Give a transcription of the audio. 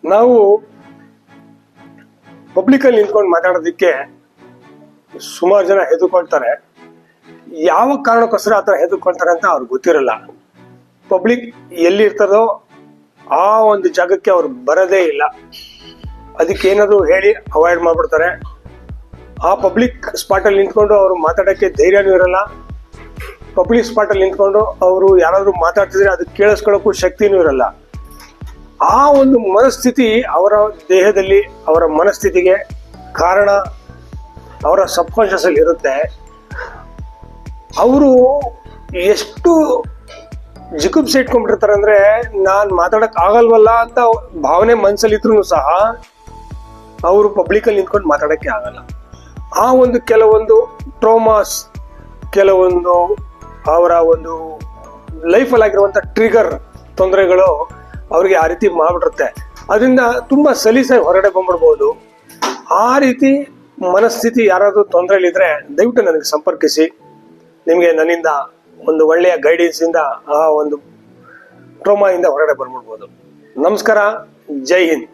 ನಾವು ಪಬ್ಲಿಕ್ ಅಲ್ಲಿ ನಿಂತ್ಕೊಂಡು ಮಾತಾಡೋದಕ್ಕೆ ಸುಮಾರು ಜನ ಹೆದರ್ಕೊಳ್ತಾರೆ. ಯಾವ ಕಾರಣಕ್ಕೋಸ್ಕರ ಆತರ ಹೆದರ್ಕೊಳ್ತಾರೆ ಅಂತ ಅವ್ರಿಗೆ ಗೊತ್ತಿರಲ್ಲ. ಪಬ್ಲಿಕ್ ಎಲ್ಲಿರ್ತದೋ ಆ ಒಂದು ಜಾಗಕ್ಕೆ ಅವ್ರು ಬರೋದೇ ಇಲ್ಲ. ಅದಕ್ಕೆ ಏನಾದ್ರು ಹೇಳಿ ಅವಾಯ್ಡ್ ಮಾಡ್ಬಿಡ್ತಾರೆ. ಆ ಪಬ್ಲಿಕ್ ಸ್ಪಾಟ್ ಅಲ್ಲಿ ನಿಂತ್ಕೊಂಡು ಅವರು ಮಾತಾಡಕ್ಕೆ ಧೈರ್ಯನೂ ಇರಲ್ಲ. ಪಬ್ಲಿಕ್ ಸ್ಪಾಟ್ ಅಲ್ಲಿ ನಿಂತ್ಕೊಂಡು ಅವರು ಯಾರಾದ್ರೂ ಮಾತಾಡ್ತಿದ್ರೆ ಅದಕ್ಕೆ ಕೇಳಿಸ್ಕೊಳ್ಳೋಕ್ಕೂ ಶಕ್ತಿನೂ ಇರಲ್ಲ. ಆ ಒಂದು ಮನಸ್ಥಿತಿ ಅವರ ದೇಹದಲ್ಲಿ, ಅವರ ಮನಸ್ಥಿತಿಗೆ ಕಾರಣ ಅವರ ಸಬ್ ಕಾನ್ಶಿಯಸ್ ಅಲ್ಲಿ ಇರುತ್ತೆ. ಅವರು ಎಷ್ಟು ಜಿಗುಪ್ಸೆ ಇಟ್ಕೊಂಡ್ಬಿಟ್ಟಿರ್ತಾರೆ ಅಂದ್ರೆ, ನಾನ್ ಮಾತಾಡಕ್ ಆಗಲ್ವಲ್ಲ ಅಂತ ಭಾವನೆ ಮನ್ಸಲ್ಲಿ ಇದ್ರು ಸಹ ಅವರು ಪಬ್ಲಿಕ್ ಅಲ್ಲಿ ನಿಂತ್ಕೊಂಡು ಮಾತಾಡಕ್ಕೆ ಆಗಲ್ಲ. ಆ ಒಂದು ಕೆಲವೊಂದು ಟ್ರೋಮಾಸ್, ಕೆಲವೊಂದು ಅವರ ಒಂದು ಲೈಫಲ್ಲಿ ಆಗಿರುವಂತ ಟ್ರಿಗರ್ ತೊಂದರೆಗಳು ಅವ್ರಿಗೆ ಆ ರೀತಿ ಮಾಡ್ಬಿಟ್ಟಿರುತ್ತೆ. ಅದರಿಂದ ತುಂಬಾ ಸಲೀಸಾಗಿ ಹೊರಗಡೆ ಬಂದ್ಬಿಡ್ಬೋದು. ಆ ರೀತಿ ಮನಸ್ಥಿತಿ ಯಾರಾದ್ರೂ ತೊಂದರೆಲಿದ್ರೆ ದಯವಿಟ್ಟು ನನಗೆ ಸಂಪರ್ಕಿಸಿ. ನಿಮಗೆ ನನ್ನಿಂದ ಒಂದು ಒಳ್ಳೆಯ ಗೈಡೆನ್ಸ್ ಇಂದ ಆ ಒಂದು ಟ್ರೋಮಾ ಇಂದ ಹೊರಗಡೆ ಬಂದ್ಬಿಡ್ಬೋದು. ನಮಸ್ಕಾರ, ಜೈ ಹಿಂದ್.